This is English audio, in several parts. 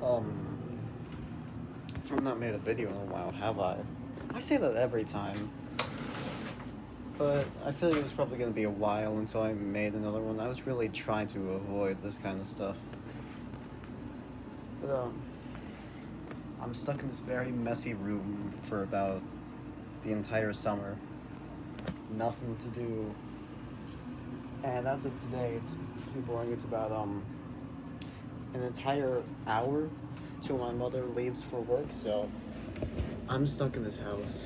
Um, I've not made a video in a while, have I? I say that every time, but I feel like it was probably gonna be a while until I made another one. I was really trying to avoid this kind of stuff. But, I'm stuck in this very messy room for about the entire summer. Nothing to do. And as of today, it's pretty boring. It's about, an entire hour till my mother leaves for work, so I'm stuck in this house.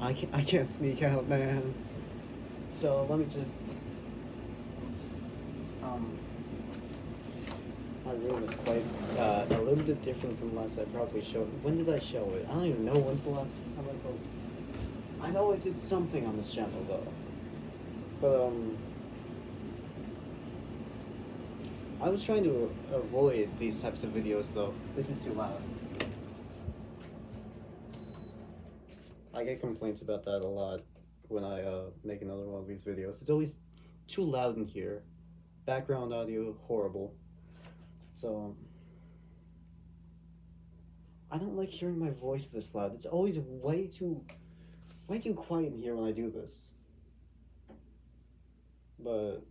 I can't sneak out, man. So let me just um my room is quite a little bit different from last I probably showed. When did I show it? I don't even know when's the last time I posted. I know I did something on this channel though. But I was trying to avoid these types of videos though. This is too loud. I get complaints about that a lot when I make another one of these videos. It's always too loud in here. Background audio horrible. So I don't like hearing my voice this loud. It's always way too quiet in here when I do this. But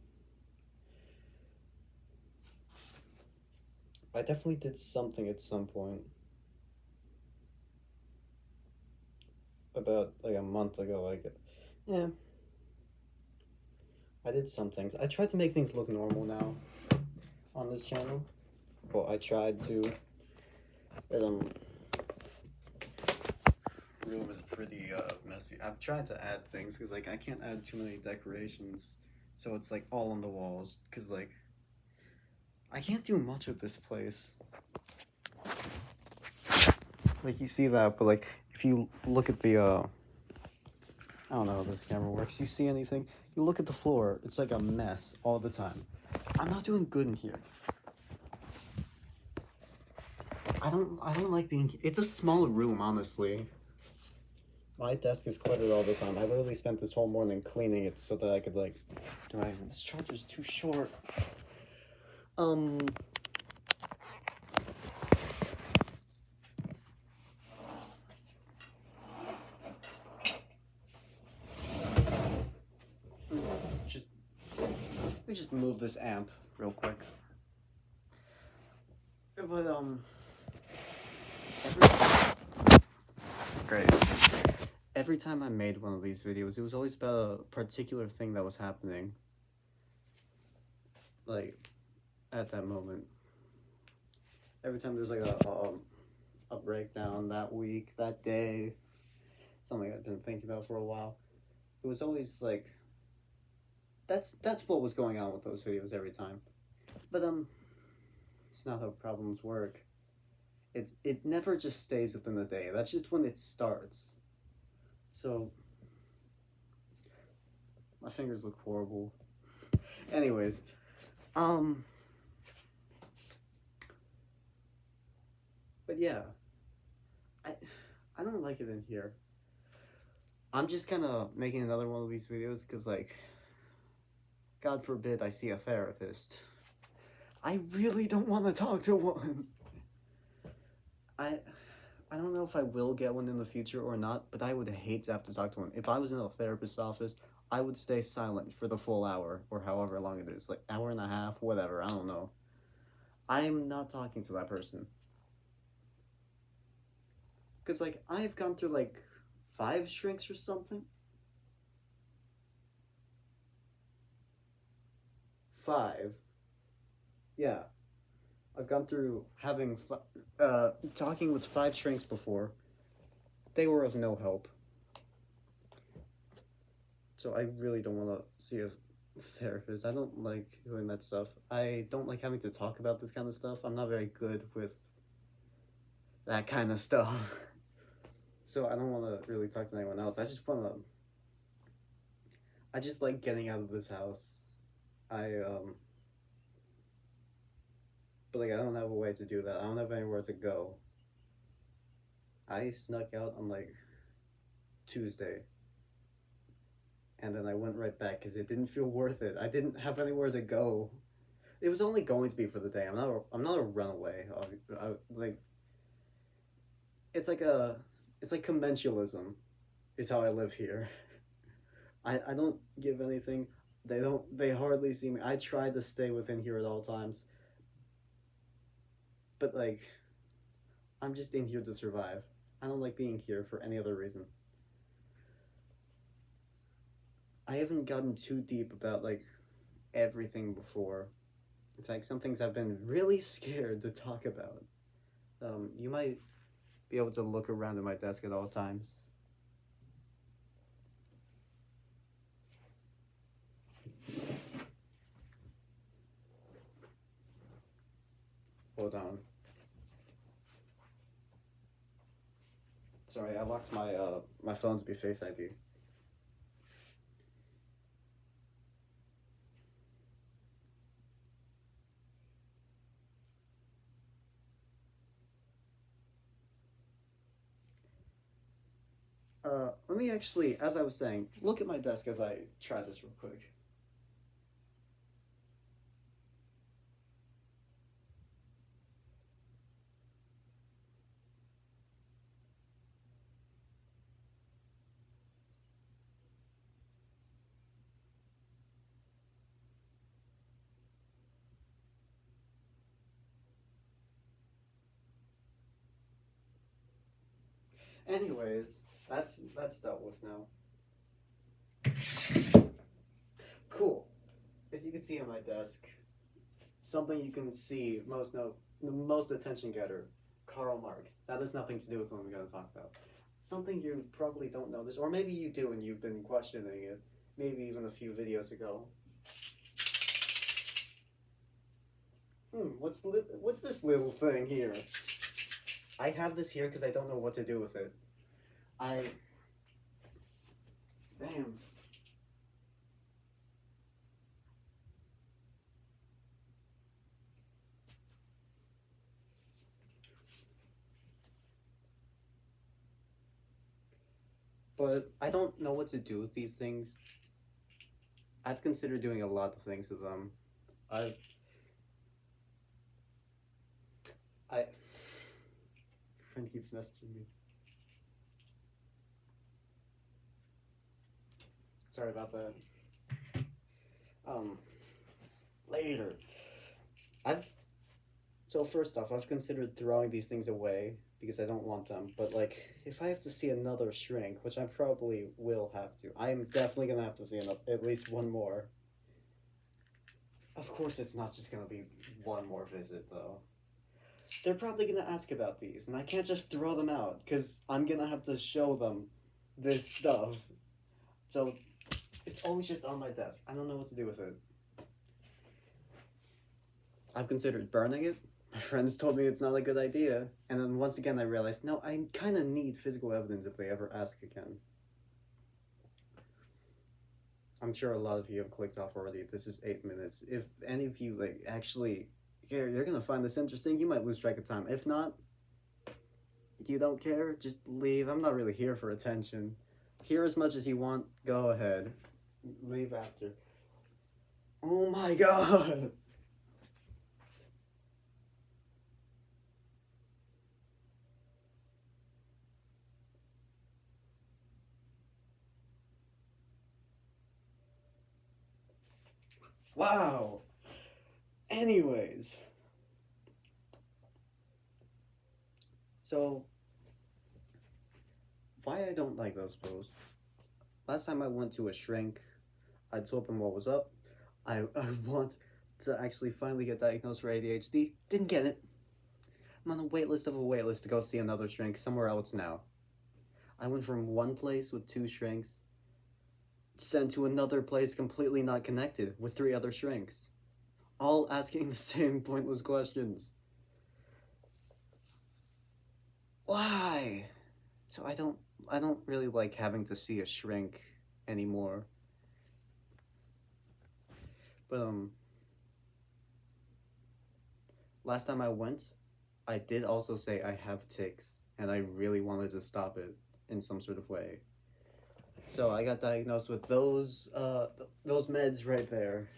I definitely did something at some point. About like a month ago, like, yeah, I did some things. I tried to make things look normal now on this channel. Well, I tried to. But room is pretty messy. I've tried to add things because like I can't add too many decorations, so it's like all on the walls. Because like I can't do much with this place. Like you see that, but like if you look at the I don't know how this camera works. You see anything? You look at the floor. It's like a mess all the time. I'm not doing good in here. I don't like being. It's a small room, honestly. My desk is cluttered all the time. I literally spent this whole morning cleaning it so that I could like. This charger's too short. Um. Just let me just move this amp real quick. But great. Every time I made one of these videos, it was always about a particular thing that was happening. Like at that moment. Every time there's like a breakdown that week, that day, something I've been thinking about for a while. It was always like that's what was going on with those videos every time. But it's not how problems work. It never just stays within the day. That's just when it starts. So my fingers look horrible. Anyways, but yeah, I I don't like it in here. I'm just kind of making another one of these videos because like, God forbid I see a therapist. I really don't want to talk to one. I I don't know if I will get one in the future or not, but I would hate to have to talk to one. If I was in a therapist's office, I would stay silent for the full hour or however long it is, like hour and a half, whatever, I don't know. I'm not talking to that person. Cuz like I've gone through like 5 shrinks or something. 5. Yeah. I've gone through talking with 5 shrinks before. They were of no help. So I really don't want to see a therapist. I don't like doing that stuff. I don't like having to talk about this kind of stuff. I'm not very good with that kind of stuff. So I don't want to really talk to anyone else. I just like getting out of this house. I but like I don't have a way to do that. I don't have anywhere to go. I snuck out on like Tuesday and then I went right back because it didn't feel worth it. I didn't have anywhere to go. it was only going to be for the day. I'm not a runaway. Like it's like a it's like commensalism is how I live here. I don't give anything. They hardly see me. I try to stay within here at all times. But like I'm just in here to survive. I don't like being here for any other reason. I haven't gotten too deep about like everything before. In fact, some things I've been really scared to talk about. You might be able to look around at my desk at all times. Hold on. Sorry, I locked my phone to be Face ID. Let me actually, as I was saying, look at my desk as I try this real quick. Anyways, that's dealt with now. Cool. As you can see on my desk, something you can see the most attention getter, Karl Marx. That has nothing to do with what I'm going to talk about. Something you probably don't notice, or maybe you do and you've been questioning it, maybe even a few videos ago. What's this little thing here? I have this here because I don't know what to do with it. Damn. But I don't know what to do with these things. I've considered doing a lot of things with them. I've I friend keeps messaging me. Sorry about that. Um, later. I've so first off, I've considered throwing these things away because I don't want them. But like, if I have to see another shrink, which I probably will have to, I am definitely gonna have to see at least one more. Of course, it's not just gonna be one more visit though. They're probably gonna ask about these, and I can't just throw them out because I'm gonna have to show them this stuff. So it's always just on my desk. I don't know what to do with it. I've considered burning it. My friends told me it's not a good idea. And then once again, I realized no, I kind of need physical evidence if they ever ask again. I'm sure a lot of you have clicked off already. This is 8 minutes. If any of you like actually, yeah, you're gonna find this interesting, you might lose track of time. If not, you don't care, just leave. I'm not really here for attention. Hear as much as you want. Go ahead. Leave after. Oh my god. Wow. Anyways, so why I don't like those pills? Last time I went to a shrink, I told them what was up. I want to actually finally get diagnosed for ADHD. Didn't get it. I'm on a wait list of a wait list to go see another shrink somewhere else now. I went from one place with 2 shrinks, sent to another place completely not connected with 3 other shrinks, all asking the same pointless questions. Why? So I don't really like having to see a shrink anymore. But last time I went, I did also say I have tics and I really wanted to stop it in some sort of way. So I got diagnosed with those meds right there.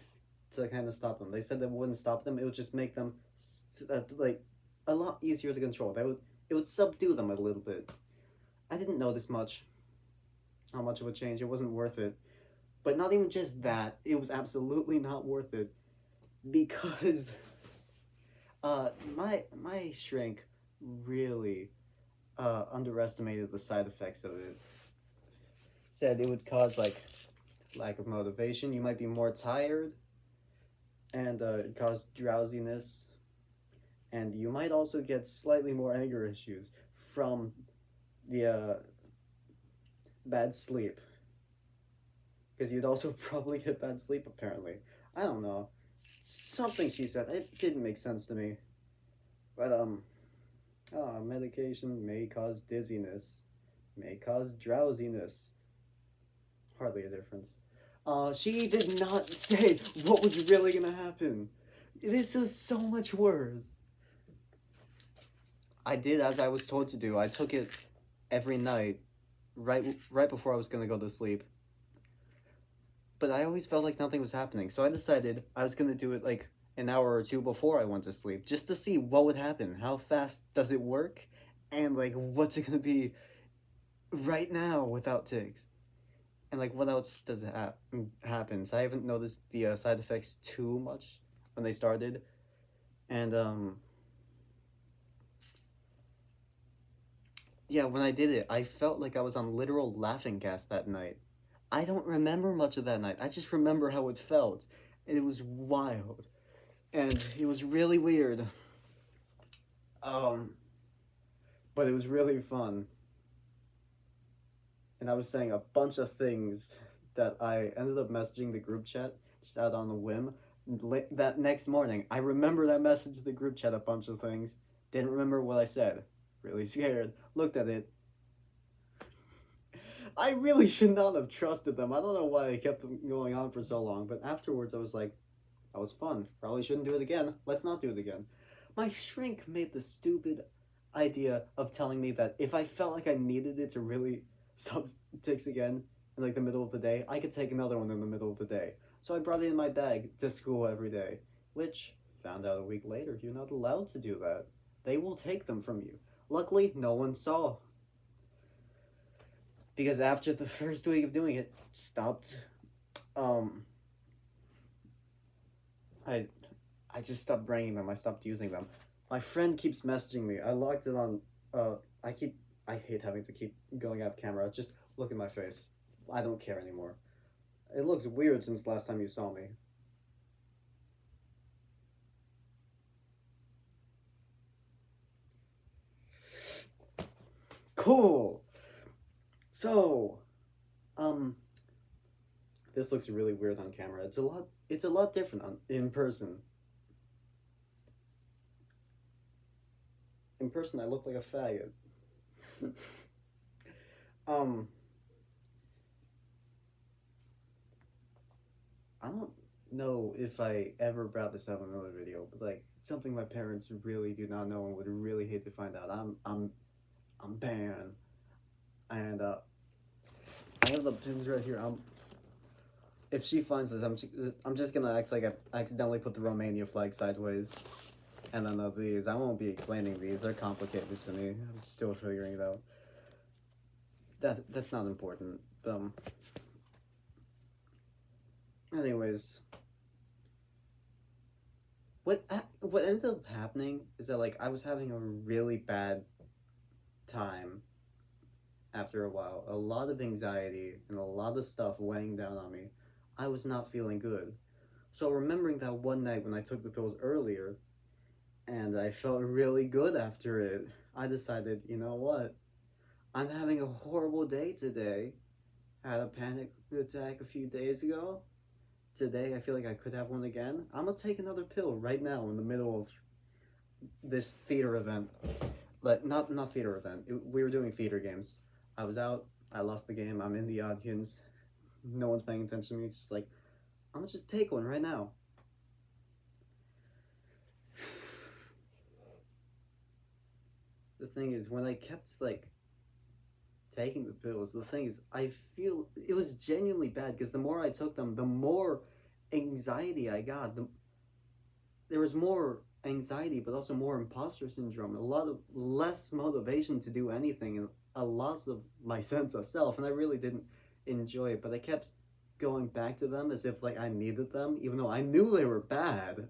to kind of stop them. They said that wouldn't stop them. It would just make them like a lot easier to control. It would subdue them a little bit. I didn't notice much how much it would change. It wasn't worth it. But not even just that. It was absolutely not worth it because my shrink really underestimated the side effects of it. Said it would cause like lack of motivation. You might be more tired, and it caused drowsiness, and you might also get slightly more anger issues from the bad sleep, because you'd also probably get bad sleep apparently. I don't know. Something she said, it didn't make sense to me. But medication may cause dizziness, may cause drowsiness. Hardly a difference. She did not say what was really gonna happen. This was so much worse. I did as I was told to do. I took it every night, right before I was gonna go to sleep. But I always felt like nothing was happening, so I decided I was gonna do it like an hour or two before I went to sleep, just to see what would happen. How fast does it work, and like what's it gonna be right now without tics, and like what else does it happen? So I haven't noticed the side effects too much when they started, and yeah, when I did it, I felt like I was on literal laughing gas that night. I don't remember much of that night. I just remember how it felt, and it was wild, and it was really weird. Um, but it was really fun, and I was saying a bunch of things that I ended up messaging the group chat just out on a whim. That next morning, I remember that message to the group chat a bunch of things. Didn't remember what I said. Really scared. Looked at it. I really should not have trusted them. I don't know why they kept them going on for so long, but afterwards I was like, that was fun. Probably shouldn't do it again. Let's not do it again. My shrink made the stupid idea of telling me that if I felt like I needed it to really stop tics again in like the middle of the day, I could take another one in the middle of the day. So I brought it in my bag to school every day, which found out a week later you're not allowed to do that. They will take them from you. Luckily, no one saw. Because after the first week of doing it, stopped. Um, I, I just stopped bringing them. I stopped using them. My friend keeps messaging me. I logged it on. I keep. I hate having to keep going off camera. Just look at my face. I don't care anymore. It looks weird since last time you saw me. Cool. So, um, this looks really weird on camera. It's a lot. It's a lot different in person. In person, I look like a faggot. um, I don't know if I ever brought this up in another video, but like something my parents really do not know and would really hate to find out. I'm banned, and I have the pins right here. If she finds this, I'm just gonna act like I accidentally put the Romania flag sideways, and then these. I won't be explaining these. They're complicated to me. I'm still figuring it out. That's not important. Anyways, what ended up happening is that like I was having a really bad time after a while. A lot of anxiety and a lot of stuff weighing down on me. I was not feeling good. So remembering that one night when I took the pills earlier and I felt really good after it, I decided, you know what? I'm having a horrible day today. I had a panic attack a few days ago. Today I feel like I could have one again. I'm gonna take another pill right now in the middle of this theater event. Like not theater event. We were doing theater games. I was out. I lost the game. I'm in the audience. No one's paying attention to me. It's just like I'm gonna just take one right now. The thing is, when I kept like taking the pills, the thing is, I feel it was genuinely bad because the more I took them, the more anxiety I got, there was more anxiety, but also more imposter syndrome, a lot of less motivation to do anything, and a loss of my sense of self. And I really didn't enjoy it, but I kept going back to them as if like I needed them, even though I knew they were bad.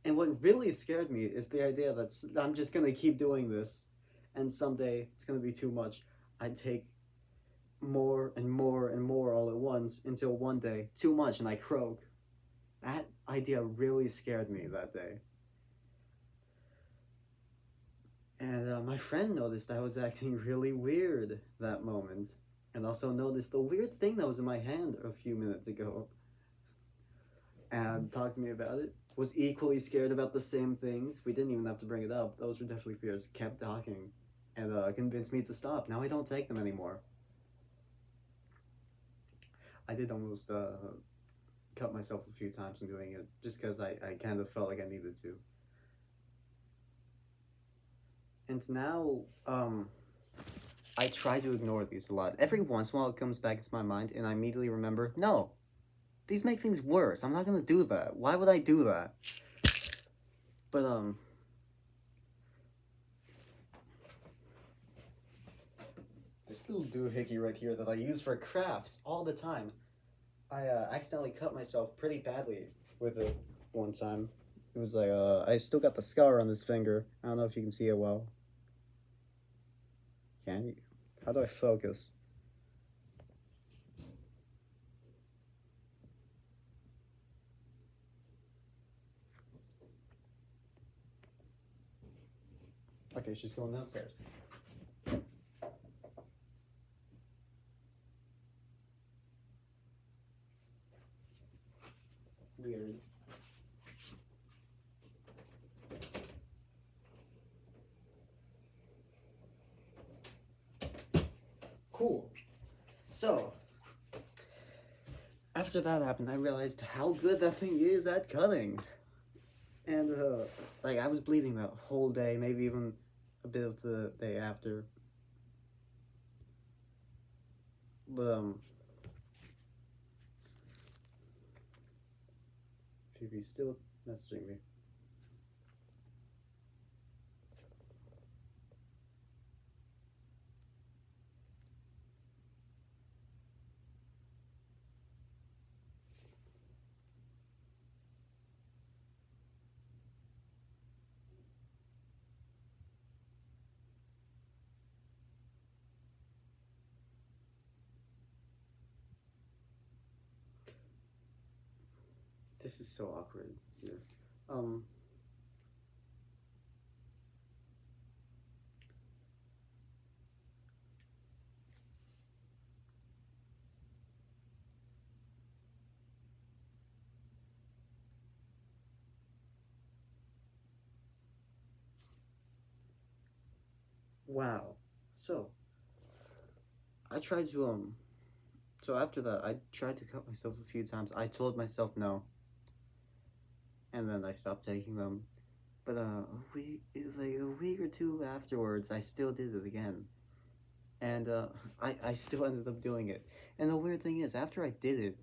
And what really scared me is the idea that I'm just gonna keep doing this, and someday it's gonna be too much. I take more and more and more all at once until one day, too much, and I croak. That idea really scared me that day. And my friend noticed I was acting really weird that moment, and also noticed the weird thing that was in my hand a few minutes ago, and talked to me about it. Was equally scared about the same things. We didn't even have to bring it up. Those were definitely fears. Kept talking, and convinced me to stop. Now I don't take them anymore. I did almost cut myself a few times in doing it, just because I kind of felt like I needed to. And now, I try to ignore these a lot. Every once in a while it comes back into my mind, and I immediately remember, no, these make things worse. I'm not gonna do that. Why would I do that? But, this little doohickey right here that I use for crafts all the time. I accidentally cut myself pretty badly with it one time. It was like, I still got the scar on this finger. I don't know if you can see it well. Can you? How do I focus? Okay, she's going downstairs. Weird. Cool. So, after that happened, I realized how good that thing is at cutting. And, like, I was bleeding that whole day, maybe even a bit of the day after. But, Phoebe's still messaging me. This is so awkward here. Wow. So, I tried to, so after that, I tried to cut myself a few times. I told myself no. And then I stopped taking them. But, like a week or two afterwards, I still did it again. And, I still ended up doing it. And the weird thing is, after I did it,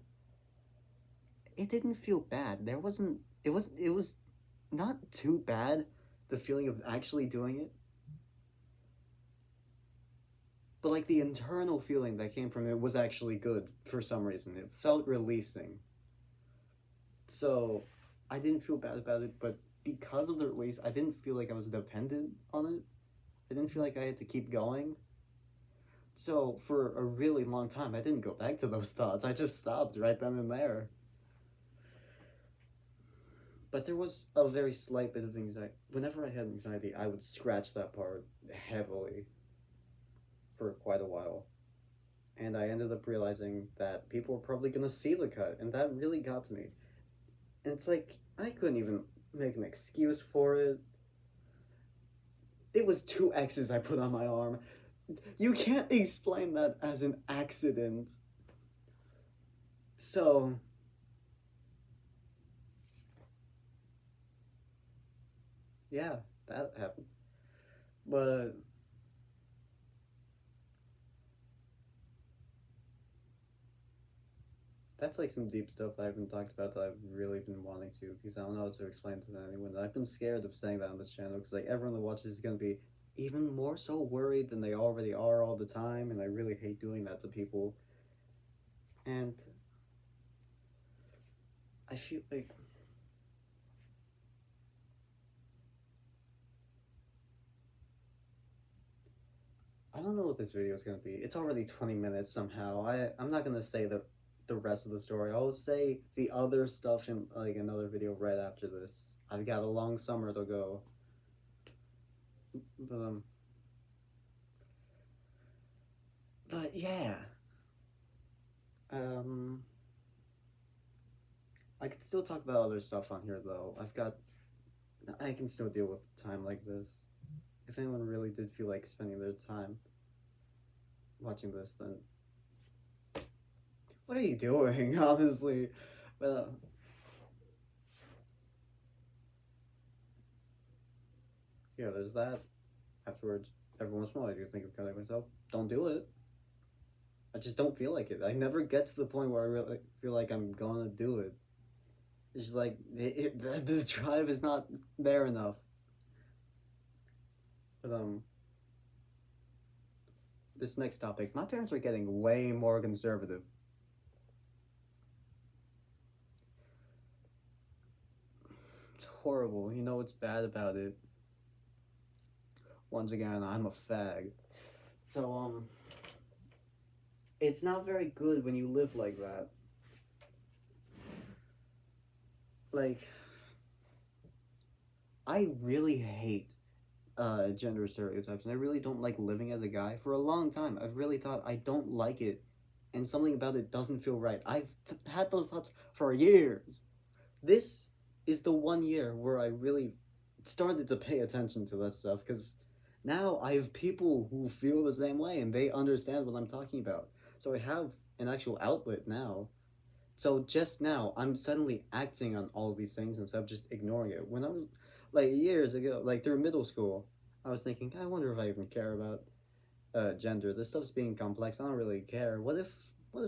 it didn't feel bad. It was not too bad, the feeling of actually doing it. But like the internal feeling that came from it was actually good for some reason. It felt releasing. So I didn't feel bad about it, but because of the release, I didn't feel like I was dependent on it. I didn't feel like I had to keep going. So for a really long time, I didn't go back to those thoughts. I just stopped right then and there. But there was a very slight bit of anxiety. Whenever I had anxiety, I would scratch that part heavily for quite a while. And I ended up realizing that people were probably gonna see the cut, and that really got to me. And it's like, I couldn't even make an excuse for it. It was two X's I put on my arm. You can't explain that as an accident. So, yeah, that happened. But That's like some deep stuff I haven't talked about that I've really been wanting to, because I don't know how to explain to anyone. I've been scared of saying that on this channel because like everyone that watches is gonna be even more so worried than they already are all the time, and I really hate doing that to people. And I feel like I don't know what this video is gonna be. It's already 20 minutes somehow. I'm not gonna say the rest of the story. I'll say the other stuff in like another video right after this. I've got a long summer to go. But but yeah. Um I can still talk about other stuff on here though. I can still deal with time like this. If anyone really did feel like spending their time watching this, then what are you doing, honestly? But yeah, there's that. Afterwards, every once in a while, I do think of killing myself. Don't do it. I just don't feel like it. I never get to the point where I really feel like I'm gonna do it. It's just like the drive is not there enough. But this next topic, my parents are getting way more conservative. It's horrible. You know what's bad about it? Once again, I'm a fag. So it's not very good when you live like that. Like, I really hate gender stereotypes, and I really don't like living as a guy. For a long time, I've really thought I don't like it, and something about it doesn't feel right. I've had those thoughts for years. This is the 1 year where I really started to pay attention to that stuff, because now I have people who feel the same way, and they understand what I'm talking about. So I have an actual outlet now. So just now, I'm suddenly acting on all these things instead of just ignoring it. When I was like years ago, like through middle school, I was thinking, I wonder if I even care about gender. This stuff's being complex. I don't really care. What if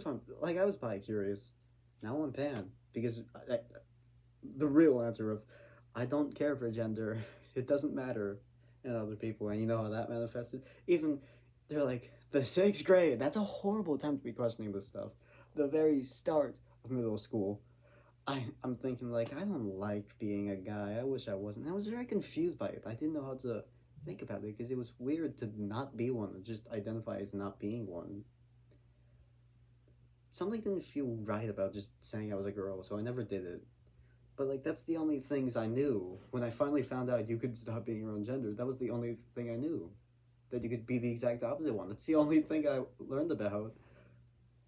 I'm like I was bi curious. Now I'm pan because the real answer of I don't care for gender. It doesn't matter in other people, and you know how that manifested. Even they're like the sixth grade. That's a horrible time to be questioning this stuff. The very start of middle school. I'm thinking like I don't like being a guy. I wish I wasn't. I was very confused by it. I didn't know how to think about it because it was weird to not be one, just identify as not being one. Something didn't feel right about just saying I was a girl, so I never did it. But like that's the only things I knew. When I finally found out you could stop being your own gender, that was the only thing I knew. That you could be the exact opposite one. That's the only thing I learned about.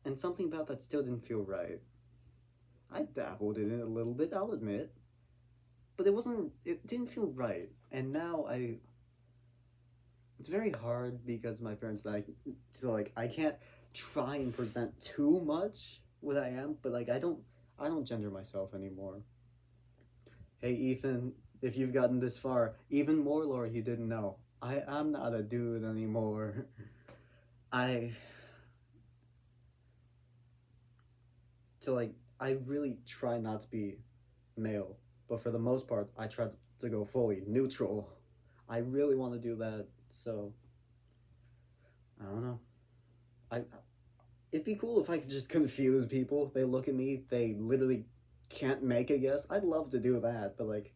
And something about that still didn't feel right. I dabbled in it a little bit, I'll admit. But it didn't feel right. And now it's very hard because my parents like, so like, I can't try and present too much what I am, but like, I don't gender myself anymore. Hey, Ethan, if you've gotten this far, even more lore you didn't know. I'm not a dude anymore. I, so like, I really try not to be male, but for the most part, I try to go fully neutral. I really want to do that, so I don't know. I it'd be cool if I could just confuse people. They look at me, they literally can't make a guess. I'd love to do that, but like,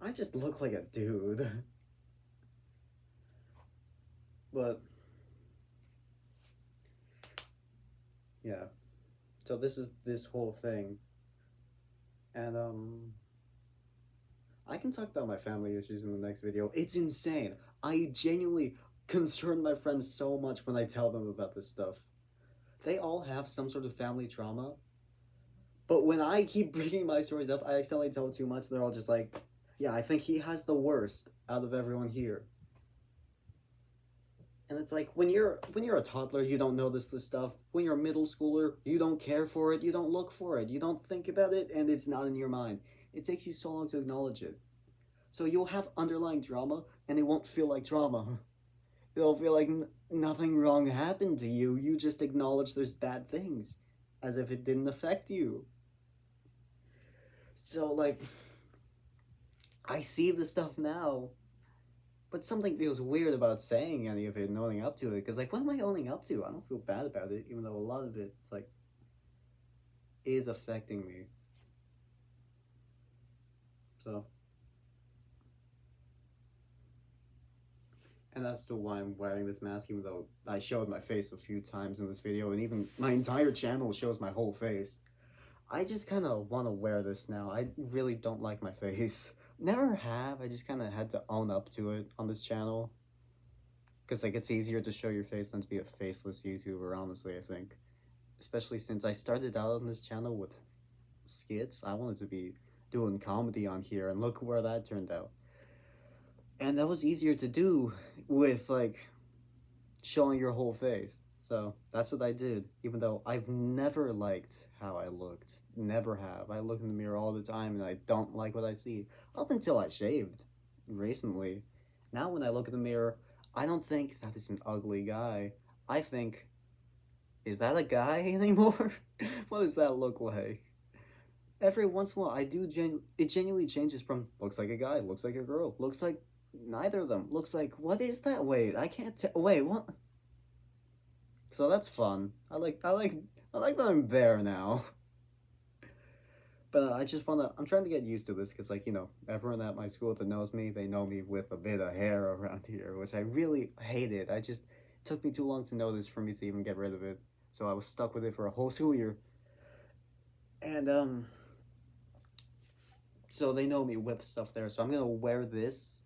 I just look like a dude. But yeah, so this is this whole thing, and I can talk about my family issues in the next video. It's insane. I genuinely concern my friends so much when I tell them about this stuff. They all have some sort of family trauma, but when I keep bringing my stories up, I accidentally tell too much. They're all just like, yeah, I think he has the worst out of everyone here. And it's like when you're a toddler, you don't notice this stuff. When you're a middle schooler, you don't care for it, you don't look for it, you don't think about it, and it's not in your mind. It takes you so long to acknowledge it. So you'll have underlying drama, and it won't feel like drama. It'll feel like nothing wrong happened to you. You just acknowledge there's bad things. as if it didn't affect you. So, like, I see the stuff now, but something feels weird about saying any of it and owning up to it. Because, like, what am I owning up to? I don't feel bad about it, even though a lot of it, like, is affecting me. So, and that's still why I'm wearing this mask, even though I showed my face a few times in this video, and even my entire channel shows my whole face. I just kind of want to wear this now. I really don't like my face. Never have. I just kind of had to own up to it on this channel. Because, like, it's easier to show your face than to be a faceless YouTuber, honestly, I think. Especially since I started out on this channel with skits. I wanted to be doing comedy on here, and look where that turned out. And that was easier to do with, like, showing your whole face. So that's what I did, even though I've never liked how I looked. Never have. I look in the mirror all the time and I don't like what I see. Up until I shaved recently. Now when I look in the mirror, I don't think that is an ugly guy. I think, is that a guy anymore? What does that look like? Every once in a while, it genuinely changes from looks like a guy, looks like a girl, looks like neither of them, looks like, what is that? Wait, I can't tell. Wait, what? So that's fun. I like that I'm there now. But I just wanna. I'm trying to get used to this because, like, everyone at my school that knows me, they know me with a bit of hair around here, which I really hated. It took me too long to notice for me to even get rid of it. So I was stuck with it for a whole school year. And so they know me with stuff there. So I'm gonna wear this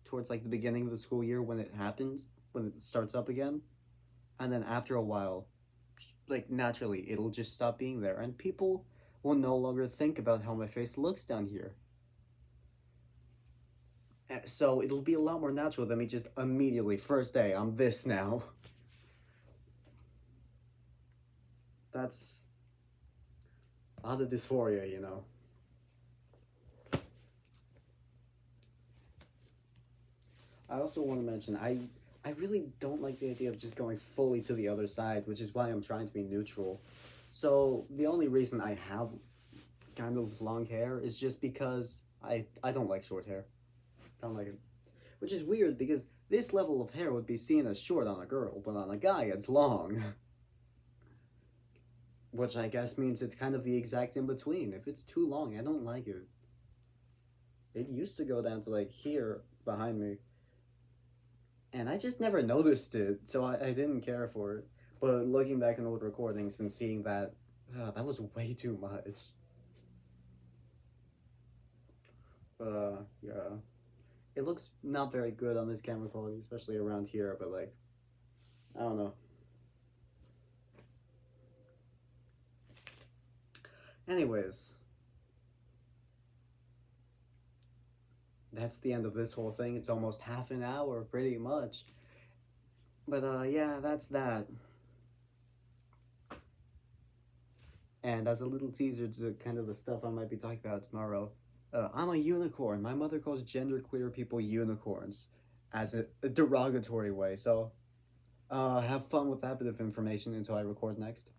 towards like the beginning of the school year when it happens, when it starts up again, and then after a while, like naturally, it'll just stop being there, and people will no longer think about how my face looks down here. So it'll be a lot more natural than me just immediately, first day, I'm this now. That's other dysphoria. I also want to mention, I really don't like the idea of just going fully to the other side, which is why I'm trying to be neutral. So the only reason I have kind of long hair is just because I don't like short hair. I don't like it. Which is weird because this level of hair would be seen as short on a girl, but on a guy it's long. Which I guess means it's kind of the exact in between. If it's too long, I don't like it. It used to go down to like here behind me. And I just never noticed it, so I didn't care for it. But looking back in old recordings and seeing that, that was way too much. Yeah. It looks not very good on this camera quality, especially around here, but like, I don't know. Anyways, that's the end of this whole thing. It's almost half an hour, pretty much. But yeah, that's that. And as a little teaser to kind of the stuff I might be talking about tomorrow, I'm a unicorn. My mother calls genderqueer people unicorns as a derogatory way. So have fun with that bit of information until I record next.